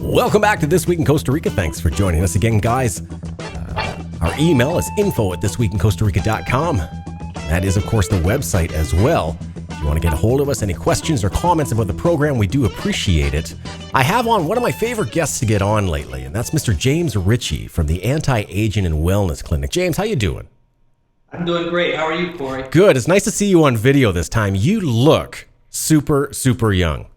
Welcome back to This Week in Costa Rica. Thanks for joining us again, guys. Our email is info@thisweekincostarica.com. That is, of course, the website as well. If you want to get a hold of us, any questions or comments about the program, we do appreciate it. I have on one of my favorite guests to get on lately, and that's Mr. James Richie from the Anti-Aging and Wellness Clinic. James, how you doing? I'm doing great. How are you, Corey? Good. It's nice to see you on video this time. You look super, super young.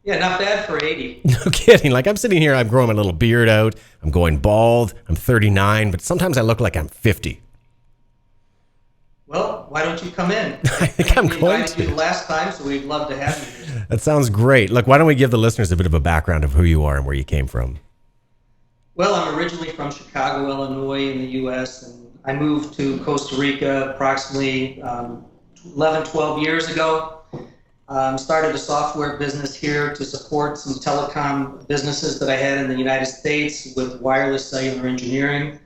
Yeah, not bad for 80. No kidding. Like, I'm sitting here, I'm growing my little beard out. I'm going bald. I'm 39, but sometimes I look like I'm 50. Well, why don't you come in? I think I'm going to. We invited you the last time, so we'd love to have you here. That sounds great. Look, why don't we give the listeners a bit of a background of who you are and where you came from? Well, I'm originally from Chicago, Illinois in the U.S., and I moved to Costa Rica approximately 11, 12 years ago. Started a software business here to support some telecom businesses that I had in the United States with wireless cellular engineering.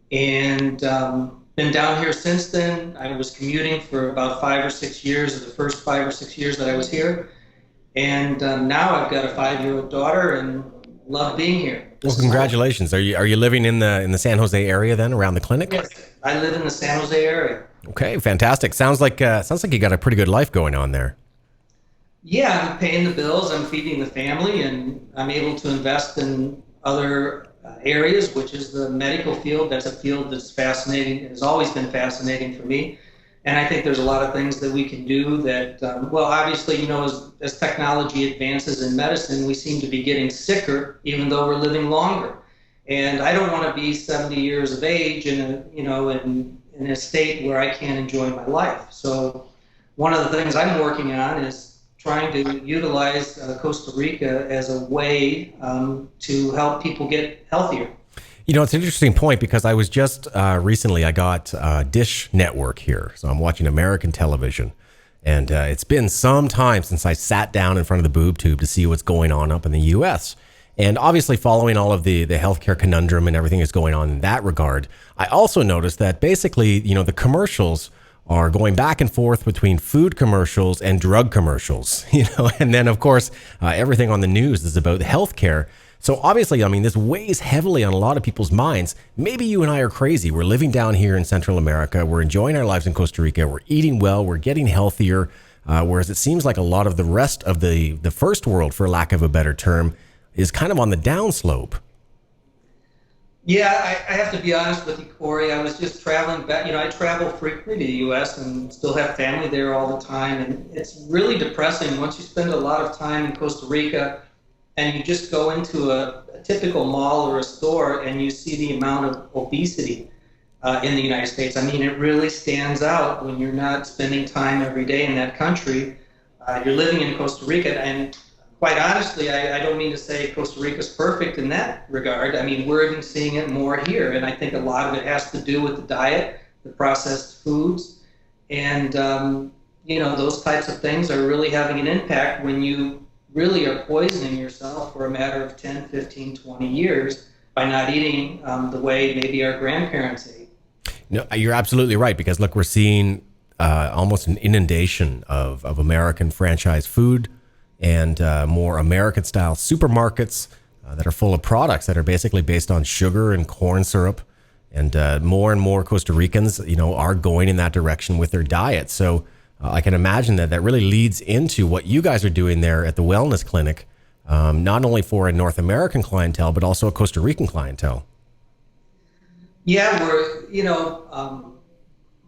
And been down here since then. I was commuting for about 5 or 6 years, the first 5 or 6 years that I was here. And now I've got a 5-year-old daughter and love being here. Well, congratulations. Are you living in the San Jose area then, around the clinic? Yes, I live in the San Jose area. Okay, fantastic. Sounds like you got a pretty good life going on there. Yeah, I'm paying the bills, I'm feeding the family, and I'm able to invest in other areas, which is the medical field. That's a field that's fascinating. It has always been fascinating for me. And I think there's a lot of things that we can do that, well, obviously, you know, as technology advances in medicine, we seem to be getting sicker, even though we're living longer. And I don't want to be 70 years of age in a state where I can't enjoy my life. So one of the things I'm working on is trying to utilize Costa Rica as a way to help people get healthier. You know, it's an interesting point because I was just recently, I got Dish Network here. So I'm watching American television. And it's been some time since I sat down in front of the boob tube to see what's going on up in the U.S. And obviously following all of the healthcare conundrum and everything that's going on in that regard, I also noticed that basically, you know, the commercials are going back and forth between food commercials and drug commercials, you know, and then of course, everything on the news is about healthcare. So obviously, I mean, this weighs heavily on a lot of people's minds. Maybe you and I are crazy. We're living down here in Central America. We're enjoying our lives in Costa Rica. We're eating well. We're getting healthier. Whereas it seems like a lot of the rest of the first world, for lack of a better term, is kind of on the downslope. Yeah, I have to be honest with you, Corey. I was just traveling back. You know, I travel frequently to the U.S. and still have family there all the time. And it's really depressing once you spend a lot of time in Costa Rica and you just go into a typical mall or a store and you see the amount of obesity in the United States. I mean, it really stands out when you're not spending time every day in that country. You're living in Costa Rica, and quite honestly, I don't mean to say Costa Rica's perfect in that regard. I mean, we're even seeing it more here, and I think a lot of it has to do with the diet, the processed foods, and you know, those types of things are really having an impact when you really are poisoning yourself for a matter of 10, 15, 20 years by not eating the way maybe our grandparents ate. No, you're absolutely right, because look, we're seeing almost an inundation of American franchise food and more American-style supermarkets that are full of products that are basically based on sugar and corn syrup. And more Costa Ricans, you know, are going in that direction with their diet. So I can imagine that really leads into what you guys are doing there at the wellness clinic, not only for a North American clientele, but also a Costa Rican clientele. Yeah, we're, you know,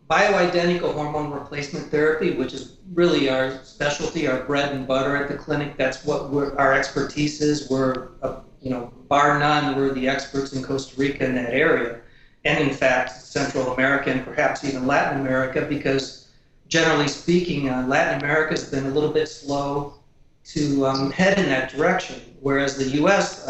bioidentical hormone replacement therapy, which is really our specialty, our bread and butter at the clinic. That's what our expertise is. We're, you know, bar none, we're the experts in Costa Rica in that area. And in fact, Central America and perhaps even Latin America, because generally speaking, Latin America has been a little bit slow to head in that direction. Whereas the U.S.,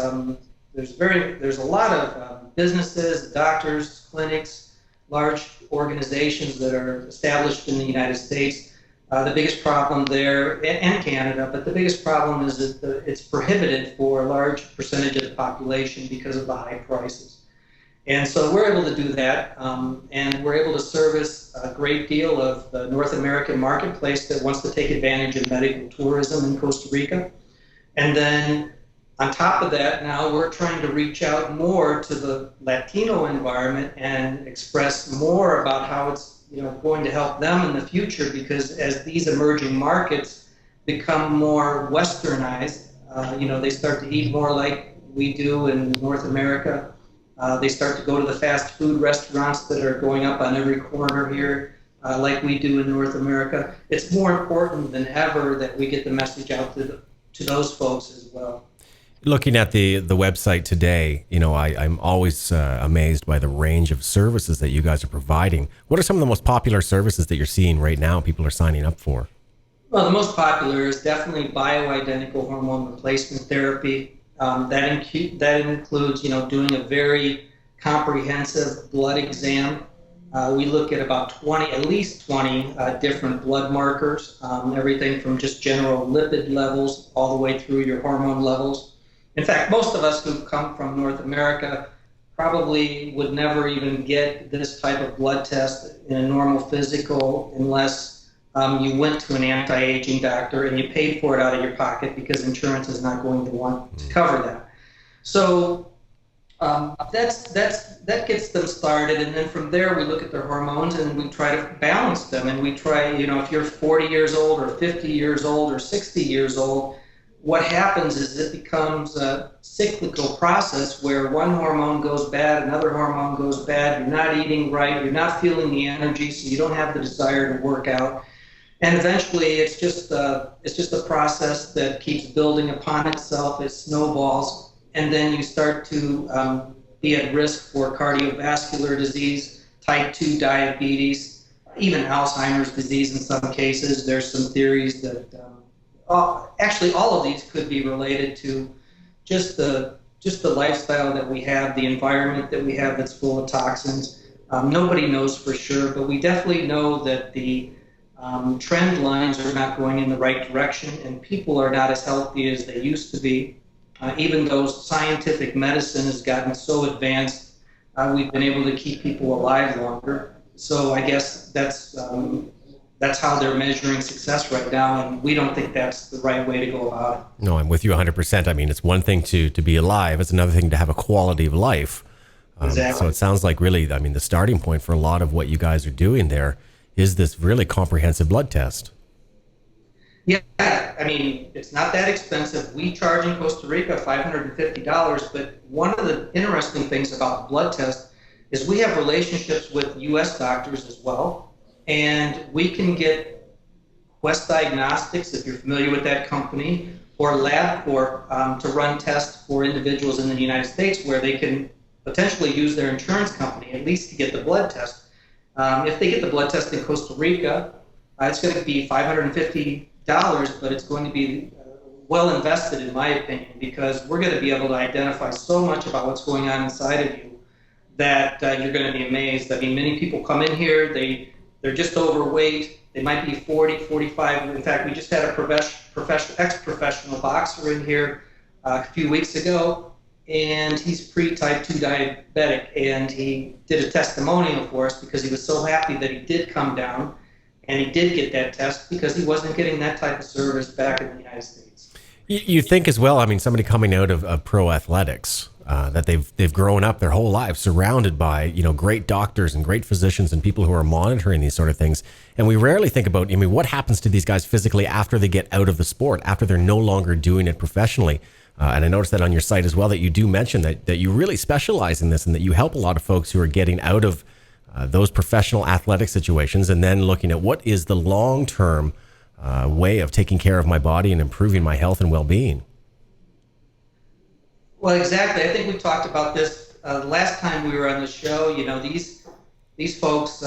there's a lot of businesses, doctors, clinics, large organizations that are established in the United States. The biggest problem there, and Canada, but the biggest problem is that it's prohibited for a large percentage of the population because of the high prices. And so we're able to do that, and we're able to service a great deal of the North American marketplace that wants to take advantage of medical tourism in Costa Rica. And then On top of that, now we're trying to reach out more to the Latino environment and express more about how it's going to help them in the future, because as these emerging markets become more westernized, they start to eat more like we do in North America. They start to go to the fast food restaurants that are going up on every corner here, like we do in North America. It's more important than ever that we get the message out to those folks as well. Looking at the website today, I'm always amazed by the range of services that you guys are providing. What are some of the most popular services that you're seeing right now people are signing up for? Well, the most popular is definitely bioidentical hormone replacement therapy. That includes, doing a very comprehensive blood exam. We look at at least 20 different blood markers, everything from just general lipid levels all the way through your hormone levels. In fact, most of us who come from North America probably would never even get this type of blood test in a normal physical unless you went to an anti-aging doctor and you paid for it out of your pocket, because insurance is not going to want to cover that. So that gets them started, and then from there we look at their hormones and we try to balance them, and we try, if you're 40 years old or 50 years old or 60 years old, what happens is it becomes a cyclical process where one hormone goes bad, another hormone goes bad, you're not eating right, you're not feeling the energy, so you don't have the desire to work out. And eventually it's just a process that keeps building upon itself, it snowballs, and then you start to be at risk for cardiovascular disease, type 2 diabetes, even Alzheimer's disease in some cases. There's some theories that actually all of these could be related to just the lifestyle that we have, the environment that we have that's full of toxins. Nobody knows for sure, but we definitely know that the trend lines are not going in the right direction, and people are not as healthy as they used to be. Even though scientific medicine has gotten so advanced, we've been able to keep people alive longer. So I guess that's how they're measuring success right now, and we don't think that's the right way to go about it. No, I'm with you 100%. I mean, it's one thing to be alive. It's another thing to have a quality of life. Exactly. So it sounds like really, the starting point for a lot of what you guys are doing there is this really comprehensive blood test. Yeah, I mean, it's not that expensive. We charge in Costa Rica $550, but one of the interesting things about the blood test is we have relationships with U.S. doctors as well, and we can get Quest Diagnostics, if you're familiar with that company, or LabCorp to run tests for individuals in the United States where they can potentially use their insurance company at least to get the blood test. If they get the blood test in Costa Rica, it's going to be $550, but it's going to be well invested, in my opinion, because we're going to be able to identify so much about what's going on inside of you that you're going to be amazed. I mean, many people come in here, they're just overweight, they might be 40, 45. In fact, we just had a ex-professional boxer in here a few weeks ago, and he's pre-type 2 diabetic, and he did a testimonial for us because he was so happy that he did come down and he did get that test because he wasn't getting that type of service back in the United States. You think as well, I mean, somebody coming out of pro athletics, that they've grown up their whole lives surrounded by, great doctors and great physicians and people who are monitoring these sort of things. And we rarely think about, what happens to these guys physically after they get out of the sport, after they're no longer doing it professionally. And I noticed that on your site as well, that you do mention that you really specialize in this and that you help a lot of folks who are getting out of those professional athletic situations and then looking at what is the long-term way of taking care of my body and improving my health and well-being. Well, exactly. I think we talked about this the last time we were on the show. These folks,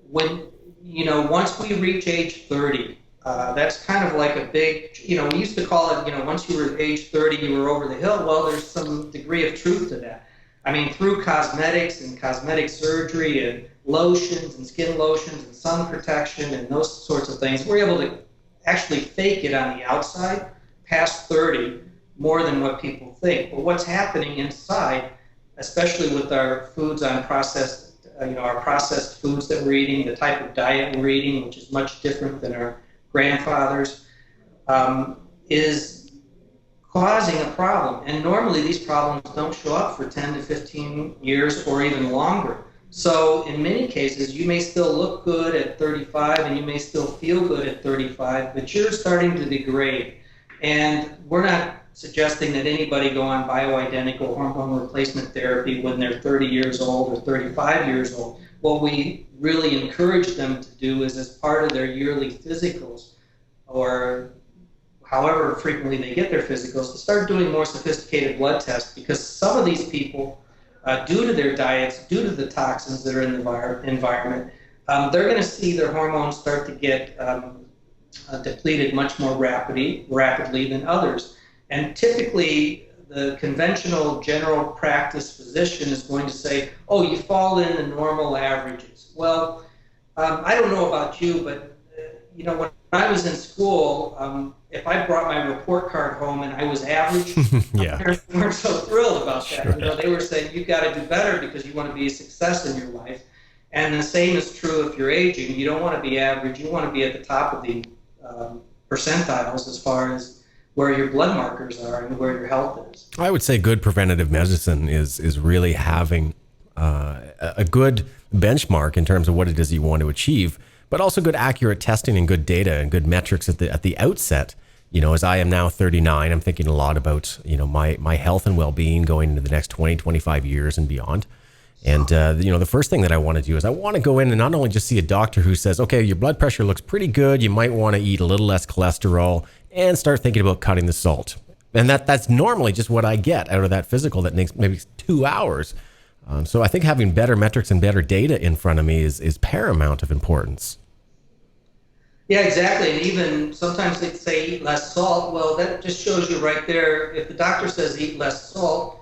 once we reach age 30, that's kind of like a big, we used to call it, once you were age 30, you were over the hill. Well, there's some degree of truth to that. I mean, through cosmetics and cosmetic surgery and lotions and skin lotions and sun protection and those sorts of things, we're able to actually fake it on the outside past 30 more than what people think. But what's happening inside, especially with our foods on processed, our processed foods that we're eating, the type of diet we're eating, which is much different than our grandfathers, is causing a problem. And normally these problems don't show up for 10 to 15 years or even longer. So in many cases, you may still look good at 35 and you may still feel good at 35, but you're starting to degrade. And we're not suggesting that anybody go on bioidentical hormone replacement therapy when they're 30 years old or 35 years old. What we really encourage them to do is, as part of their yearly physicals, or however frequently they get their physicals, to start doing more sophisticated blood tests, because some of these people, due to their diets, due to the toxins that are in the environment, they're going to see their hormones start to get depleted much more rapidly than others. And typically, the conventional general practice physician is going to say, oh, you fall in the normal averages. Well, I don't know about you, but when I was in school, if I brought my report card home and I was average, Yeah. my parents weren't so thrilled about that. Sure. They were saying, you've got to do better because you want to be a success in your life. And the same is true if you're aging. You don't want to be average. You want to be at the top of the percentiles as far as where your blood markers are and where your health is. I would say good preventative medicine is really having a good benchmark in terms of what it is you want to achieve, but also good accurate testing and good data and good metrics at the outset. As I am now 39, I'm thinking a lot about, my health and well-being going into the next 20, 25 years and beyond. And, the first thing that I want to do is I want to go in and not only just see a doctor who says, okay, your blood pressure looks pretty good. You might want to eat a little less cholesterol and start thinking about cutting the salt. And that's normally just what I get out of that physical that takes maybe 2 hours. So I think having better metrics and better data in front of me is paramount of importance. Yeah, exactly. And even sometimes they say eat less salt. Well, that just shows you right there. If the doctor says eat less salt,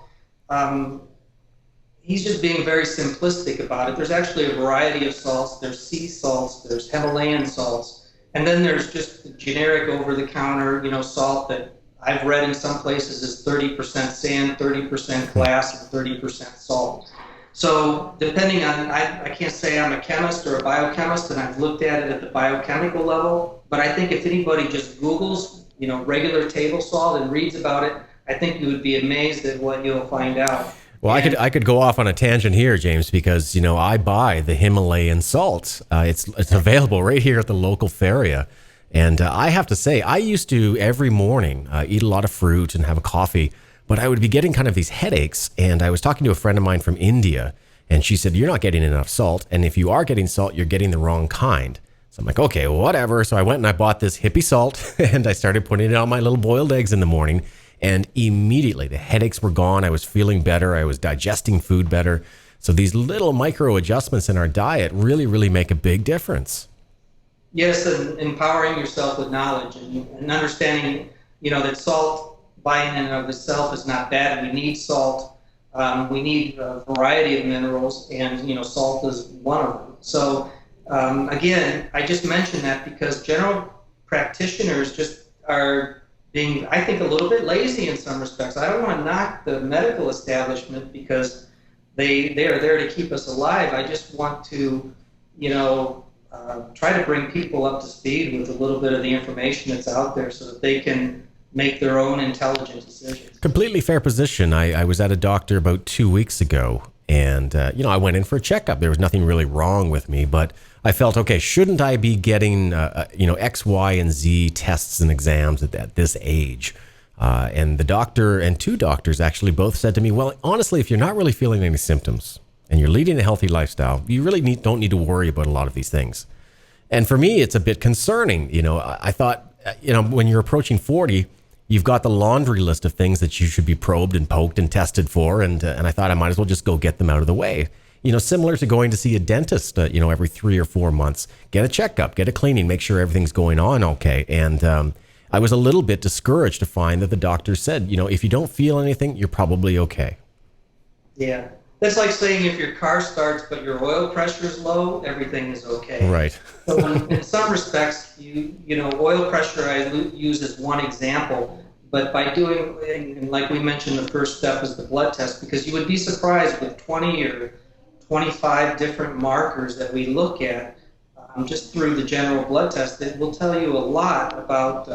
he's just being very simplistic about it. There's actually a variety of salts. There's sea salts, there's Himalayan salts, and then there's just the generic over-the-counter, salt that I've read in some places is 30% sand, 30% glass, and 30% salt. So depending on, I can't say I'm a chemist or a biochemist, and I've looked at it at the biochemical level, but I think if anybody just Googles, regular table salt and reads about it, I think you would be amazed at what you'll find out. Well, I could go off on a tangent here, James, because I buy the Himalayan salt. It's available right here at the local Feria, and I have to say, I used to every morning eat a lot of fruit and have a coffee, but I would be getting kind of these headaches. And I was talking to a friend of mine from India, and she said, "You're not getting enough salt, and if you are getting salt, you're getting the wrong kind." So I'm like, okay, whatever. So I went and I bought this hippie salt, and I started putting it on my little boiled eggs in the morning. And immediately the headaches were gone. I was feeling better. I was digesting food better. So these little micro adjustments in our diet really, really make a big difference. Yes, and empowering yourself with knowledge and understanding, that salt by in and of itself is not bad. We need salt. We need a variety of minerals, and, salt is one of them. So, again, I just mentioned that because general practitioners just are being, I think, a little bit lazy in some respects. I don't want to knock the medical establishment because they are there to keep us alive. I just want to, try to bring people up to speed with a little bit of the information that's out there so that they can make their own intelligent decisions. Completely fair position. I was at a doctor about 2 weeks ago, and, I went in for a checkup. There was nothing really wrong with me, but I felt, okay, shouldn't I be getting, X, Y, and Z tests and exams at this age? And the doctor and two doctors actually both said to me, well, honestly, if you're not really feeling any symptoms and you're leading a healthy lifestyle, you really don't need to worry about a lot of these things. And for me, it's a bit concerning. I thought, when you're approaching 40, you've got the laundry list of things that you should be probed and poked and tested for. And I thought I might as well just go get them out of the way. Similar to going to see a dentist, every 3 or 4 months, get a checkup, get a cleaning, make sure everything's going on okay. And I was a little bit discouraged to find that the doctor said, if you don't feel anything, you're probably okay. Yeah. That's like saying if your car starts but your oil pressure is low, everything is okay. Right. So in some respects, oil pressure I use as one example, but by doing, and like we mentioned, the first step is the blood test, because you would be surprised with 20 or 25 different markers that we look at just through the general blood test that will tell you a lot about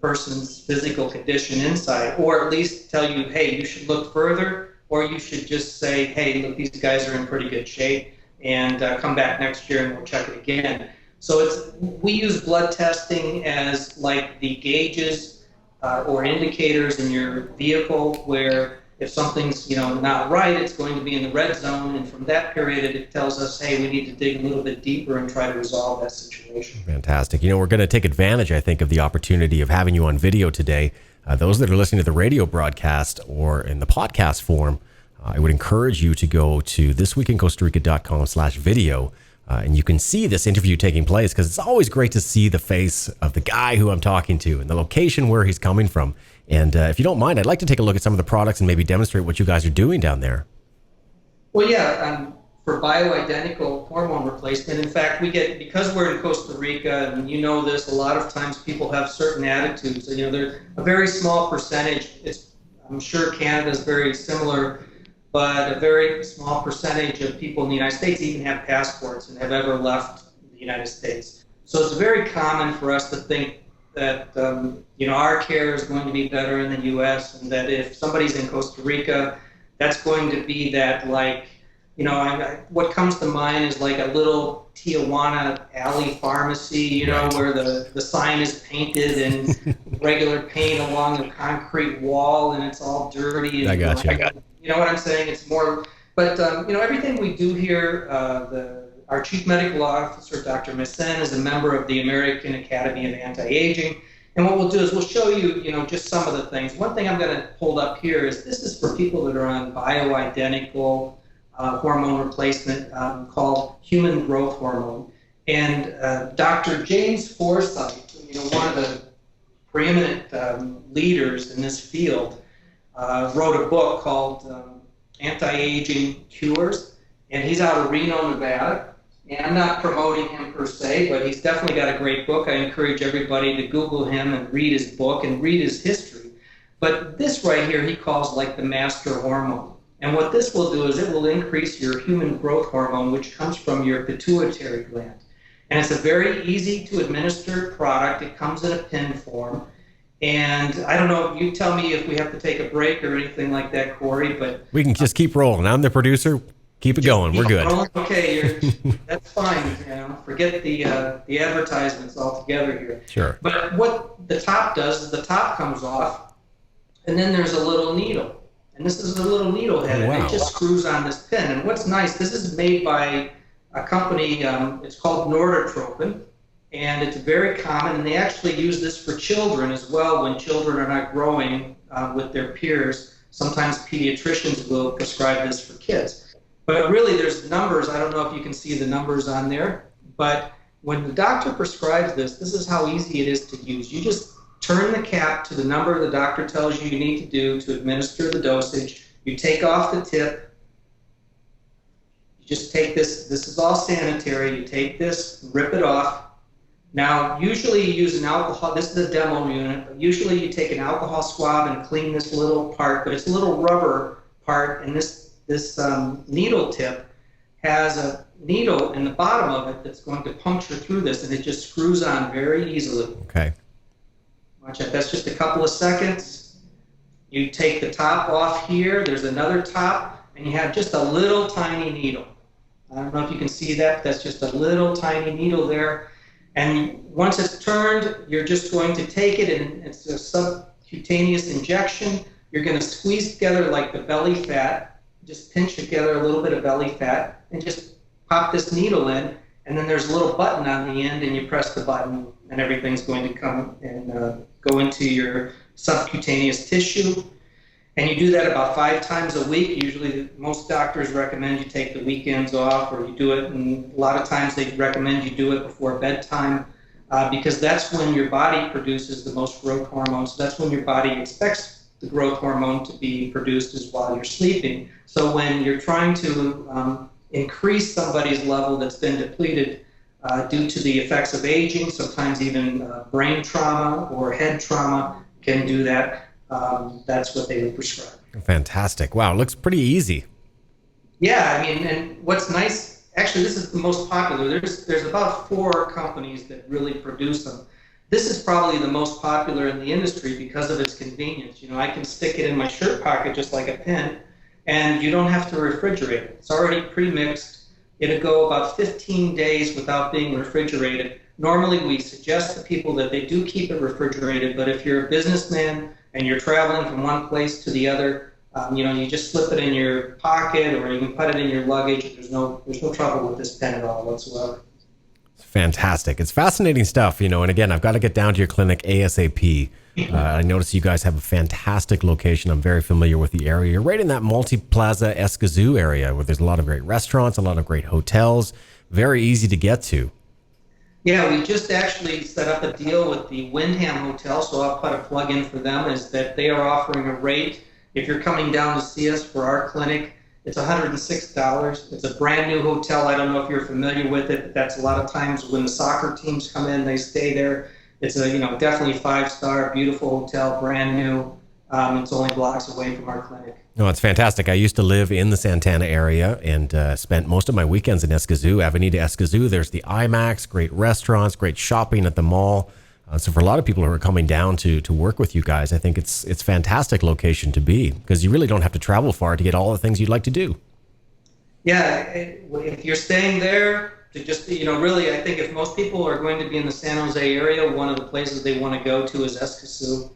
person's physical condition inside, or at least tell you, hey, you should look further, or you should just say, hey, look, these guys are in pretty good shape, and come back next year and we'll check it again. So we use blood testing as like the gauges or indicators in your vehicle, where if something's not right, it's going to be in the red zone, and from that period it tells us, hey, we need to dig a little bit deeper and try to resolve that situation. Fantastic. We're going to take advantage, I think, of the opportunity of having you on video today. Those that are listening to the radio broadcast or in the podcast form, I would encourage you to go to thisweekincostarica.com/video. And you can see this interview taking place, because it's always great to see the face of the guy who I'm talking to and the location where he's coming from. And if you don't mind, I'd like to take a look at some of the products and maybe demonstrate what you guys are doing down there. Well, yeah, for bioidentical hormone replacement, in fact, we get, because we're in Costa Rica, and this, a lot of times people have certain attitudes. They're a very small percentage. I'm sure Canada's very similar, but a very small percentage of people in the United States even have passports and have ever left the United States. So it's very common for us to think that our care is going to be better in the U.S., and that if somebody's in Costa Rica, that's going to be that, like, what comes to mind is like a little Tijuana alley pharmacy, where the sign is painted in regular paint along the concrete wall, and it's all dirty. And, I got you. You know what I'm saying? It's more, but everything we do here, our chief medical officer, Dr. Messen, is a member of the American Academy of Anti-Aging. And what we'll do is we'll show you, just some of the things. One thing I'm going to hold up here is this is for people that are on bioidentical hormone replacement called human growth hormone. And Dr. James Forsythe, one of the preeminent leaders in this field, wrote a book called Anti-Aging Cures, and he's out of Reno, Nevada. And I'm not promoting him per se, but he's definitely got a great book. I encourage everybody to Google him and read his book and read his history. But this right here he calls like the Master Hormone. And what this will do is it will increase your human growth hormone, which comes from your pituitary gland. And it's a very easy to administer product. It comes in a pen form. And I don't know, you tell me if we have to take a break or anything like that, Corey, but... We can just keep rolling. I'm the producer. Keep it going. We're good. Okay, that's fine. Forget the advertisements altogether here. Sure. But what the top does is the top comes off, and then there's a little needle. And this is a little needle head, and it just screws on this pin. And what's nice, this is made by a company, it's called Norditropin, and it's very common, and they actually use this for children as well when children are not growing with their peers. Sometimes pediatricians will prescribe this for kids. But really, there's numbers. I don't know if you can see the numbers on there, but when the doctor prescribes this, this is how easy it is to use. You just turn the cap to the number the doctor tells you need to do to administer the dosage. You take off the tip. You just take this. This is all sanitary. You take this, rip it off. Now, usually you use an alcohol. This is a demo unit. But usually you take an alcohol swab and clean this little part, but it's a little rubber part, and this needle tip has a needle in the bottom of it that's going to puncture through this, and it just screws on very easily. Okay. Watch it. That's just a couple of seconds. You take the top off here. There's another top, and you have just a little tiny needle. I don't know if you can see that. That's just a little tiny needle there. And once it's turned, you're just going to take it, and it's a subcutaneous injection. You're going to squeeze together like the belly fat. Just pinch together a little bit of belly fat and just pop this needle in, and then there's a little button on the end, and you press the button, and everything's going to come and go into your subcutaneous tissue. And you do that about 5 times a week. Usually most doctors recommend you take the weekends off, or you do it, and a lot of times they recommend you do it before bedtime because that's when your body produces the most growth hormone. So that's when your body expects the growth hormone to be produced is while you're sleeping. So when you're trying to increase somebody's level that's been depleted due to the effects of aging, sometimes even brain trauma or head trauma can do that. That's what they would prescribe. Fantastic. Wow, it looks pretty easy. Yeah, I mean, and what's nice, actually this is the most popular. There's about 4 companies that really produce them. This is probably the most popular in the industry because of its convenience. I can stick it in my shirt pocket just like a pen, and you don't have to refrigerate it. It's already pre-mixed. It'll go about 15 days without being refrigerated. Normally, we suggest to people that they do keep it refrigerated, but if you're a businessman and you're traveling from one place to the other, you just slip it in your pocket, or you can put it in your luggage. There's no trouble with this pen at all whatsoever. Fantastic. It's fascinating stuff, and again, I've got to get down to your clinic ASAP. I notice you guys have a fantastic location. I'm very familiar with the area. You're right in that Multiplaza Escazú area where there's a lot of great restaurants, a lot of great hotels, very easy to get to. Yeah, we just actually set up a deal with the Wyndham Hotel, so I'll put a plug in for them, is that they are offering a rate. If you're coming down to see us for our clinic, it's $106. It's a brand new hotel. I don't know if you're familiar with it, but that's a lot of times when the soccer teams come in, they stay there. It's a definitely 5-star, beautiful hotel, brand new. It's only blocks away from our clinic. No, it's fantastic. I used to live in the Santana area and spent most of my weekends in Escazú, Avenida Escazú. There's the IMAX, great restaurants, great shopping at the mall. So for a lot of people who are coming down to work with you guys, I think it's a fantastic location to be, because you really don't have to travel far to get all the things you'd like to do. Yeah, if you're staying there, to just, really, I think if most people are going to be in the San Jose area, one of the places they want to go to is Escazú,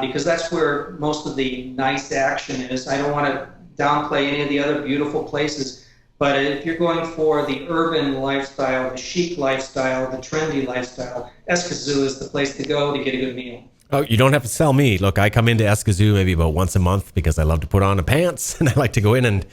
because that's where most of the nice action is. I don't want to downplay any of the other beautiful places, but if you're going for the urban lifestyle, the chic lifestyle, the trendy lifestyle, Escazú is the place to go to get a good meal. Oh, you don't have to sell me. Look, I come into Escazú maybe about once a month because I love to put on a pants, and I like to go in and,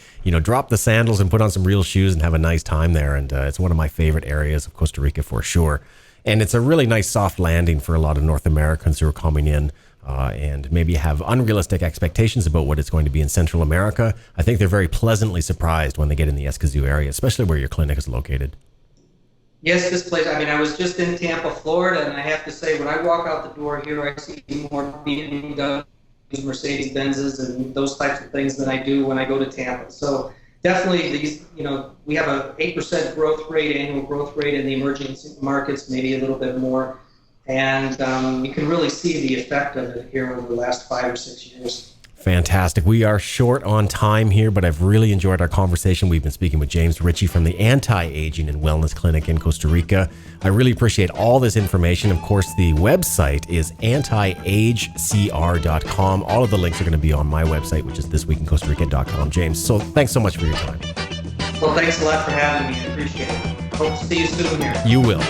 drop the sandals and put on some real shoes and have a nice time there. And it's one of my favorite areas of Costa Rica for sure. And it's a really nice soft landing for a lot of North Americans who are coming in and maybe have unrealistic expectations about what it's going to be in Central America. I think they're very pleasantly surprised when they get in the Escazú area, especially where your clinic is located. Yes, this place, I was just in Tampa, Florida, and I have to say, when I walk out the door here, I see more BMWs, Mercedes-Benzes, and those types of things than I do when I go to Tampa. So definitely these, we have a 8% growth rate, annual growth rate in the emerging markets, maybe a little bit more. And you can really see the effect of it here over the last 5 or 6 years. Fantastic. We are short on time here, but I've really enjoyed our conversation. We've been speaking with James Richie from the Anti-Aging and Wellness Clinic in Costa Rica. I really appreciate all this information. Of course, the website is antiagecr.com. All of the links are going to be on my website, which is thisweekincostarica.com. James, so thanks so much for your time. Well, thanks a lot for having me. I appreciate it. Hope to see you soon here. You will.